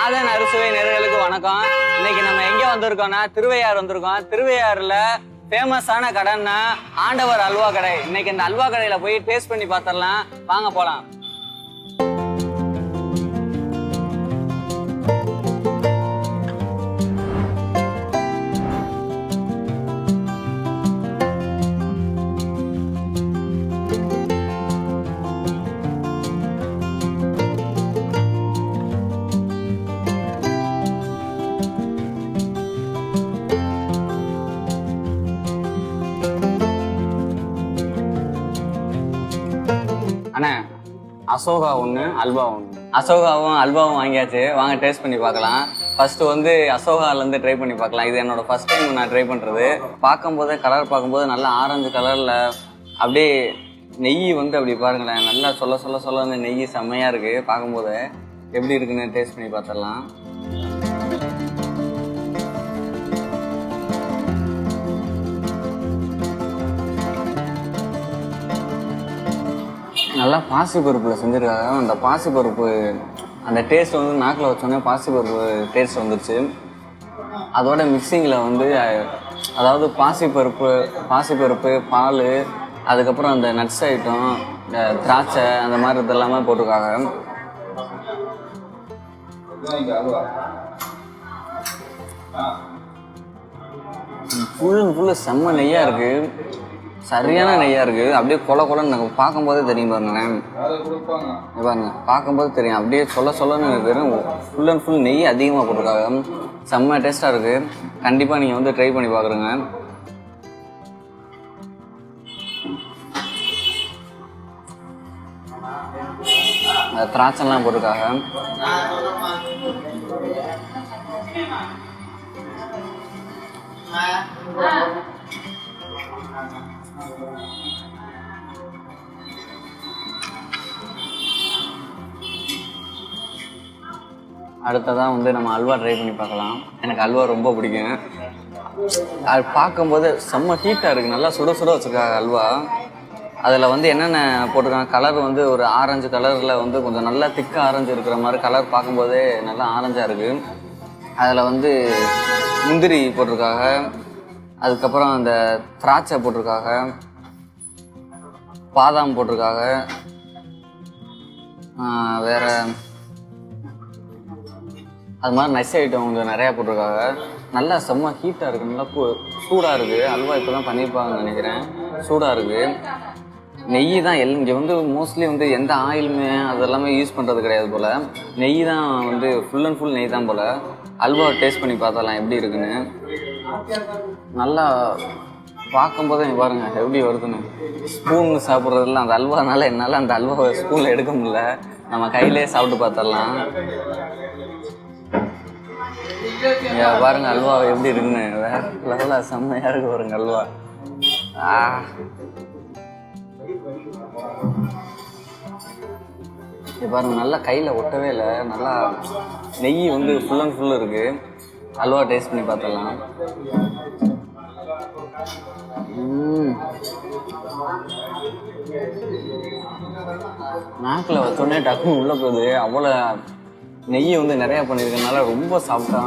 ஆதன் அறுசுவை நேயர்களுக்கு வணக்கம். இன்னைக்கு நம்ம எங்க வந்திருக்கோம்னா திருவையாறு வந்திருக்கோம். திருவையாறுல ஃபேமஸான கடைன்னா ஆண்டவர் அல்வா கடை. இன்னைக்கு இந்த அல்வா கடையில போய் டேஸ்ட் பண்ணி பார்த்துடலாம். வாங்க போலாம். அண்ணா, அசோகா ஒன்று, அல்வா ஒன்று. அசோகாவும் அல்வாவும் வாங்கியாச்சு. வாங்க டேஸ்ட் பண்ணி பார்க்கலாம். ஃபர்ஸ்ட் வந்து அசோகாலேருந்து ட்ரை பண்ணி பார்க்கலாம். இது என்னோட ஃபர்ஸ்ட் டைம் நான் ட்ரை பண்ணுறது. பார்க்கும்போதே கலர் பார்க்கும்போது நல்லா ஆரஞ்சு கலரில் அப்படியே நெய் வந்து அப்படி பாருங்களேன், நல்லா சொல்ல அந்த நெய் செம்மையாக இருக்குது. பார்க்கும்போது எப்படி இருக்குன்னு டேஸ்ட் பண்ணி பார்த்துடலாம். நல்லா பாசிப்பருப்பில் செஞ்சுருக்காங்க. அந்த பாசிப்பருப்பு அந்த டேஸ்ட் வந்து நாக்கில் வச்சோன்னே பாசிப்பருப்பு டேஸ்ட் வந்துருச்சு. அதோட மிக்சிங்கில் வந்து அதாவது பாசிப்பருப்பு பால், அதுக்கப்புறம் அந்த நட்ஸ் ஐட்டம், திராட்சை, அந்த மாதிரி இதெல்லாமே போட்டிருக்காங்க. ஃபுல்லு செம்ம நெய்யாக இருக்குது, சரியான நெய்யாக இருக்குது. அப்படியே கொலன்னு எனக்கு பார்க்கும்போதே தெரியும் பாருங்களேன். பாருங்க, பார்க்கும்போது தெரியும் அப்படியே சொல்லன்னு வெறும் ஃபுல் அண்ட் ஃபுல் நெய் அதிகமாக போட்டிருக்காங்க. செம்ம டேஸ்ட்டாக இருக்குது. கண்டிப்பாக நீங்கள் வந்து ட்ரை பண்ணி பார்க்குறேங்க. திராட்சைலாம் போட்டிருக்காங்க. அடுத்ததான் வந்து நம்ம அல்வா ட்ரை பண்ணி பார்க்கலாம். எனக்கு அல்வா ரொம்ப பிடிக்கும். அது பார்க்கும்போது செம்ம ஹீட்டாக இருக்குது, நல்லா சுட வச்சுருக்காங்க அல்வா. அதில் வந்து என்னென்ன போட்டிருக்காங்க, கலர் வந்து ஒரு ஆரஞ்சு கலரில் வந்து கொஞ்சம் நல்லா திக்காக ஆரஞ்சு இருக்கிற மாதிரி கலர் பார்க்கும்போதே நல்லா ஆரஞ்சாக இருக்குது. அதில் வந்து முந்திரி போட்டிருக்காங்க, அதுக்கப்புறம் அந்த திராட்சை போட்டிருக்காங்க, பாதாம் போட்டிருக்காங்க, வேறு அது மாதிரி நட்ஸ் ஐட்டம் கொஞ்சம் நிறையா போட்டிருக்காங்க. நல்லா செம்ம ஹீட்டாக இருக்குது, நல்லா சூடாக இருக்குது. அல்வா இப்போ தான் பண்ணியிருப்பாங்கன்னு நினைக்கிறேன். சூடாக இருக்குது. நெய் தான் இங்கே வந்து மோஸ்ட்லி வந்து எந்த ஆயிலுமே அதெல்லாமே யூஸ் பண்ணுறது கிடையாது போல். நெய் தான் வந்து ஃபுல் அண்ட் ஃபுல் நெய் தான் போல். அல்வா டேஸ்ட் பண்ணி பார்த்தலாம் எப்படி இருக்குன்னு. நல்லா பார்க்கும்போதே பாருங்கள் எப்படி வருதுன்னு. ஸ்பூன் சாப்பிட்றதுல அந்த அல்வானால என்னால் அந்த அல்வாவை ஸ்பூனில் எடுக்க முடியல. நம்ம கையிலே சாப்பிட்டு பார்த்துடலாம். பாருங்க அல்வா எப்படி இருக்குன்னு. வேற லெவலாக செம்மையாக இருக்கு பாருங்க அல்வா. பாருங்க, நல்லா கையில் ஒட்டவே இல்லை. நல்லா நெய் வந்து ஃபுல் அண்ட் ஃபுல் இருக்கு. அல்வா டேஸ்ட் பண்ணி பார்த்தலாம். நாக்கில் வச்சோடனே டக்குன்னு உள்ளே போகுது. அவ்வளோ நெய்யை வந்து நிறையா பண்ணியிருக்கனால ரொம்ப சாப்பிட்டா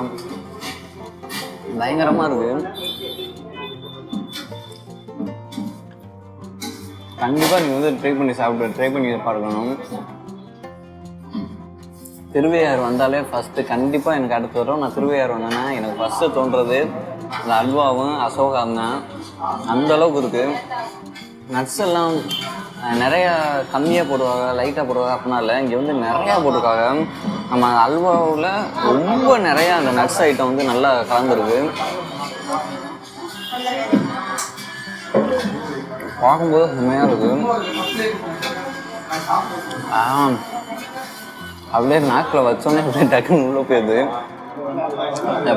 பயங்கரமாக இருக்குது. கண்டிப்பாக நீங்கள் வந்து ட்ரை பண்ணி பார்க்கணும். திருவையாறு வந்தாலே ஃபஸ்ட்டு கண்டிப்பாக எனக்கு அடுத்து வரும். நான் திருவையாறு வந்தேன்னா எனக்கு ஃபஸ்ட்டு தோன்றது அந்த அல்வாவும் அசோகாவும் தான். அந்தளவுக்கு இருக்குது. நட்ஸ் எல்லாம் நிறையா கம்மியாக போடுவாங்க, லைட்டாக போடுவாங்க அப்படின்னா இல்லை. இங்கே வந்து நிறையா போட்டிருக்காங்க. நம்ம அல்வாவில் ரொம்ப நிறையா அந்த நட்ஸ் ஐட்டம் வந்து நல்லா கலந்துருக்கு. பார்க்கும்போது செம்மையாக இருக்குது. அப்படியே நாக்கில் வச்சோன்னே அப்படியே டக்குன்னு உள்ளே போயிடுது.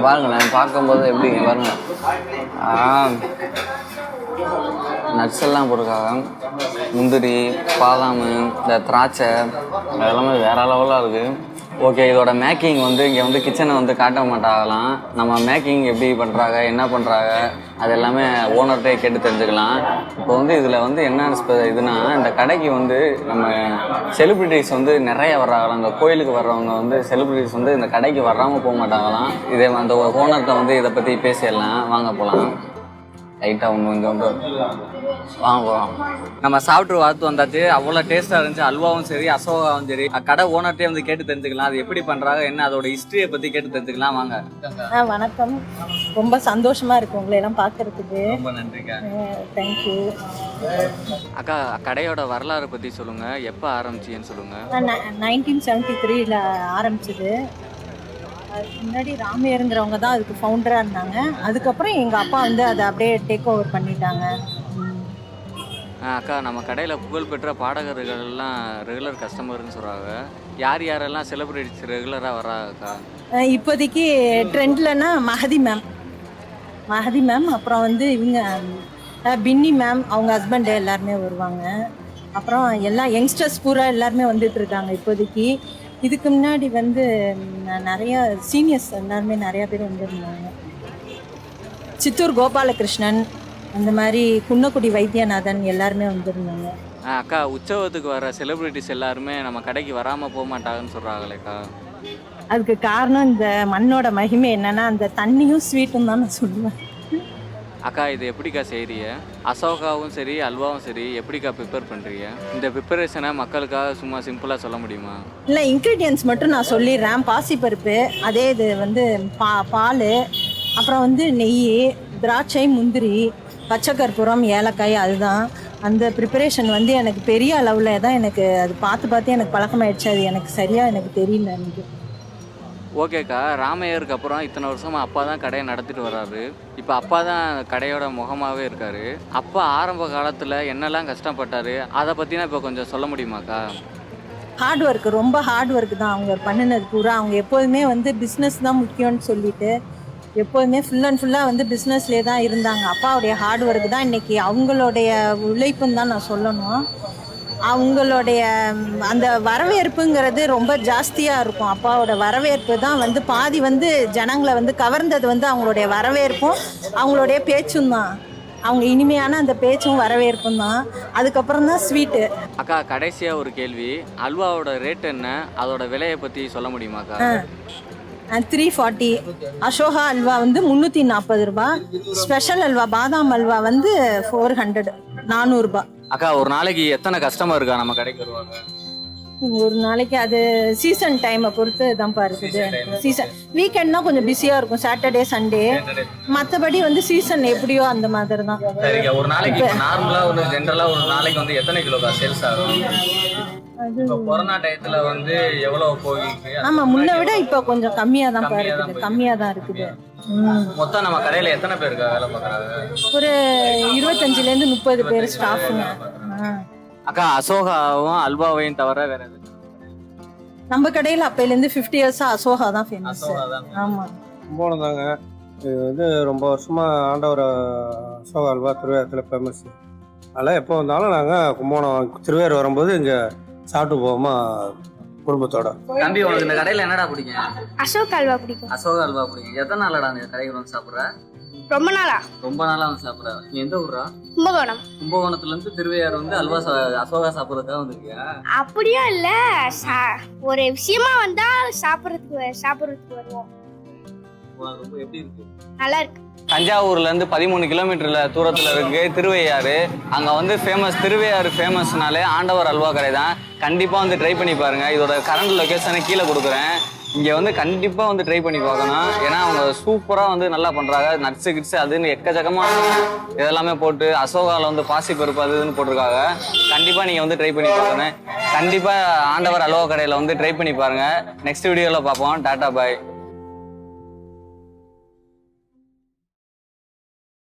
பாருங்களேன், பார்க்கும்போது எப்படி பாருங்க. நட்ஸ் எல்லாம் போட்டிருக்காங்க. முந்திரி, பாதாம், இந்த திராட்சை அதெல்லாமே வேற லெவலாக இருக்குது. ஓகே, இதோட மேக்கிங் வந்து இங்கே வந்து கிச்சனை வந்து காட்ட மாட்டாங்களாம். நம்ம மேக்கிங் எப்படி பண்ணுறாங்க, என்ன பண்ணுறாங்க, அது எல்லாமே ஓனர்கிட்டே கேட்டு தெரிஞ்சுக்கலாம். இப்போ வந்து இதில் வந்து என்ன இதுனா, இந்த கடைக்கு வந்து நம்ம செலிப்ரிட்டிஸ் வந்து நிறைய வர்றாங்களாம். இந்த கோயிலுக்கு வர்றவங்க வந்து செலிப்ரிட்டிஸ் வந்து இந்த கடைக்கு வராமல் போக மாட்டாங்களாம். இதே அந்த ஓனர்கிட்ட வந்து இதை பற்றி பேசிடலாம். வாங்க போகலாம். லைட்டாக ஒன்று இங்கே வந்து வாங்குவோம். நம்ம சாப்பிட்டு பார்த்து வந்தாச்சு. அவ்வளோ டேஸ்ட்டாக இருந்துச்சு. அல்வாவும் சரி, அசோகாவும் சரி. கடை ஓனர்கிட்டே வந்து கேட்டு தெரிஞ்சுக்கலாம். அது எப்படி பண்ணுறாங்க, என்ன அதோட ஹிஸ்ட்ரியை பற்றி கேட்டு தெரிஞ்சுக்கலாம். வாங்க. வணக்கம். ரொம்ப சந்தோஷமாக இருக்குது உங்களை எல்லாம் பார்க்கறதுக்கு. ரொம்ப நன்றிக்கா. தேங்க்யூ. அக்கா, கடையோட வரலாறு பற்றி சொல்லுங்கள். எப்போ ஆரம்பிச்சின்னு சொல்லுங்கள். 1973 ஆரம்பிச்சது. அதுக்கு முன்னாடி ராமையருங்கிறவங்க தான் அதுக்கு ஃபவுண்டராக இருந்தாங்க. அதுக்கப்புறம் எங்கள் அப்பா வந்து அதை அப்படியே டேக் ஓவர் பண்ணிட்டாங்க. அக்கா, நம்ம கடையில் புகழ்பெற்ற பாடகர்கள்லாம் ரெகுலர் கஸ்டமர்னு சொல்கிறாங்க. யார் யாரெல்லாம் செலிப்ரிட்டிஸ் ரெகுலராக வர்றாங்கக்கா? இப்போதைக்கு ட்ரெண்ட்லன்னா மஹதி மேம், அப்புறம் வந்து இவங்க பின்னி மேம், அவங்க ஹஸ்பண்டு எல்லாருமே வருவாங்க. அப்புறம் எல்லா யங்ஸ்டர்ஸ் பூரா எல்லாருமே வந்துட்டு இருக்காங்க இப்போதைக்கு. இதுக்கு முன்னாடி வந்து நிறையா சீனியர்ஸ் எல்லாருமே நிறையா பேர் வந்துருந்தாங்க. சித்தூர் கோபாலகிருஷ்ணன், அந்த மாதிரி குன்னக்குடி வைத்தியநாதன் எல்லாருமே வந்துருந்தாங்க. அக்கா, உற்சவத்துக்கு வர செலிப்ரிட்டிஸ் எல்லாருமே நம்ம கடைக்கு வராமல் போக மாட்டாங்கன்னு சொல்கிறாங்களேக்கா. அதுக்கு காரணம் இந்த மண்ணோட மகிமை என்னன்னா, அந்த தண்ணியும் ஸ்வீட்டும் தான் நான் சொல்லுவேன். அக்கா, இது எப்படிக்கா செய்கிறீங்க? அசோகாவும் சரி, அல்வாவும் சரி, எப்படிக்கா ப்ரிப்பேர் பண்ணுறீங்க? இந்த ப்ரிப்பரேஷனை மக்களுக்காக சும்மா சிம்பிளாக சொல்ல முடியுமா? இல்லை, இன்க்ரீடியன்ஸ் மட்டும் நான் சொல்லிடுறேன். பாசிப்பருப்பு, அதே இது வந்து பால், அப்புறம் வந்து நெய், திராட்சை, முந்திரி, பச்சை கற்பூரம், ஏலக்காய். அதுதான் அந்த ப்ரிப்பரேஷன் வந்து எனக்கு பெரிய அளவில் தான் எனக்கு அது பார்த்து எனக்கு பழக்கமாயிடுச்சு. அது எனக்கு சரியாக எனக்கு தெரியல எனக்கு. ஓகேக்கா, ராமையருக்கு அப்புறம் இத்தனை வருஷமாக அப்பா தான் கடையை நடத்திட்டு வர்றாரு. இப்போ அப்பா தான் கடையோட முகமாகவே இருக்கார். அப்பா ஆரம்ப காலத்தில் என்னெல்லாம் கஷ்டப்பட்டார், அதை பற்றினா இப்போ கொஞ்சம் சொல்ல முடியுமாக்கா? ஹார்ட் ஒர்க்கு, ரொம்ப ஹார்ட் ஒர்க்கு தான் அவங்க பண்ணினது பூரா. அவங்க எப்போதுமே வந்து பிஸ்னஸ் தான் முக்கியம்னு சொல்லிட்டு எப்போதுமே ஃபுல்லாக வந்து பிஸ்னஸ்லேயே தான் இருந்தாங்க. அப்பாவுடைய ஹார்ட் ஒர்க்கு தான் இன்றைக்கி அவங்களுடைய உழைப்புன்னு தான் நான் சொல்லணும். அவங்களுடைய அந்த வரவேற்புங்கிறது ரொம்ப ஜாஸ்தியாக இருக்கும். அப்பாவோட வரவேற்பு தான் வந்து பாதி வந்து ஜனங்களை வந்து கவர்ந்தது வந்து அவங்களுடைய வரவேற்பும் அவங்களுடைய பேச்சும் தான். அவங்க இனிமையான அந்த பேச்சும் வரவேற்பும் தான். அதுக்கப்புறம் தான் ஸ்வீட்டு. அக்கா, கடைசியாக ஒரு கேள்வி. அல்வாவோட ரேட் என்ன, அதோட விலையை பற்றி சொல்ல முடியுமாக்கா? 340. அசோகா அல்வா வந்து 340 ரூபா. ஸ்பெஷல் அல்வா பாதாம் அல்வா வந்து 400, 400 ரூபா. அக்கா, ஒரு நாளைக்கு எத்தனை கஸ்டமர் இருக்கா நம்ம கடைக்கு வருவாங்க? ஒரு நாளைக்கு அது சீசன் டைமை பொறுத்து தான்ப்பா இருக்குது. சீசன் வீக்கெண்ட்னா கொஞ்சம் பிஸியாக இருக்கும், சாட்டர்டே சண்டே. மற்றபடி வந்து சீசன் எப்படியோ அந்த மாதிரி தான். சரிங்க. ஒரு நாளைக்கு நார்மலாக ஒரு ஜென்ரலாக ஒரு நாளைக்கு வந்து எத்தனை கிலோக்கா சேல்ஸ் ஆகும்? அது கொரோனா டயத்தில் வந்து எவ்வளோ போயிருக்கு? ஆமாம், முன்னை விட இப்போ கொஞ்சம் கம்மியாக தான் இருக்குது. கம்மியாக தான் இருக்குது. மொத்தம் நம்ம கடையில் எத்தனை பேருக்கு வேலை பார்க்குறாங்க? ஒரு 25லேருந்து 30 பேர் ஸ்டாஃபுங்க. அக்கா, அசோகாவும் அல்வாவையும் தவிர வேற எது? நம்ம கடையில் அப்பையிலேருந்து 50 இயர்ஸாக அசோகா தான் ஃபேமஸ். ஆமாம், கும்பகோணம் தாங்க. இது வந்து ரொம்ப வருஷமாக ஆண்டவர் அசோகா அல்வா திருவேரத்தில் ஃபேமஸ். அதனால் எப்போ வந்தாலும் நாங்கள் கும்பகோணம் திருவேர் வரும்போது இங்கே சாப்பிட்டு போவோமா குடும்பத்தோட. தம்பி, உனக்கு இந்த கடையில் என்னடா பிடிக்கும்? அசோகா அல்வா பிடிக்கும். அசோகா அல்வா பிடிக்கும். எத்தனை நாளடா அந்த கடைக்கு வந்து சாப்பிட்ற? ரொம்ப நாளா. ரொம்ப நாளா வந்து சாப்பிட்ற. நீ எந்த ஊரா? கும்பகோணம். கும்பகோணத்துல இருந்து திருவையாறு வந்து அல்வா அசோகா சாப்பிட்றதுக்காக வந்திருக்கியா? அப்படியா இல்ல, ஒரு விஷயமா வந்தா சாப்பிட்றதுக்கு வருவோம். ரொம்ப எப்படி இருக்கு? நல்லா இருக்கு. தஞ்சாவூர்ல இருந்து 13 கிலோமீட்டர்ல தூரத்துல இருக்கு திருவையாறு. அங்க வந்து ஃபேமஸ், திருவையாறு ஃபேமஸ்னாலே ஆண்டவர் அல்வா கடை தான். கண்டிப்பா வந்து ட்ரை பண்ணி பாருங்க. இதோட கரண்ட் லொகேஷனை கீழே கொடுக்குறேன். இங்கே வந்து கண்டிப்பாக வந்து ட்ரை பண்ணி பார்க்கணும். ஏன்னா அவங்க சூப்பராக வந்து நல்லா பண்ணுறாங்க. நட்ஸு கிட்ஸு அதுன்னு எக்கச்சக்கமாக இதெல்லாமே போட்டு அசோகாவில் வந்து பாசி பருப்பு அது இதுன்னு போட்டிருக்காங்க. கண்டிப்பாக நீங்கள் வந்து ட்ரை பண்ணி பார்க்கணும். கண்டிப்பாக ஆண்டவர் அல்வா கடையில் வந்து ட்ரை பண்ணி பாருங்கள். நெக்ஸ்ட் வீடியோவில் பார்ப்போம். டாட்டா பாய்.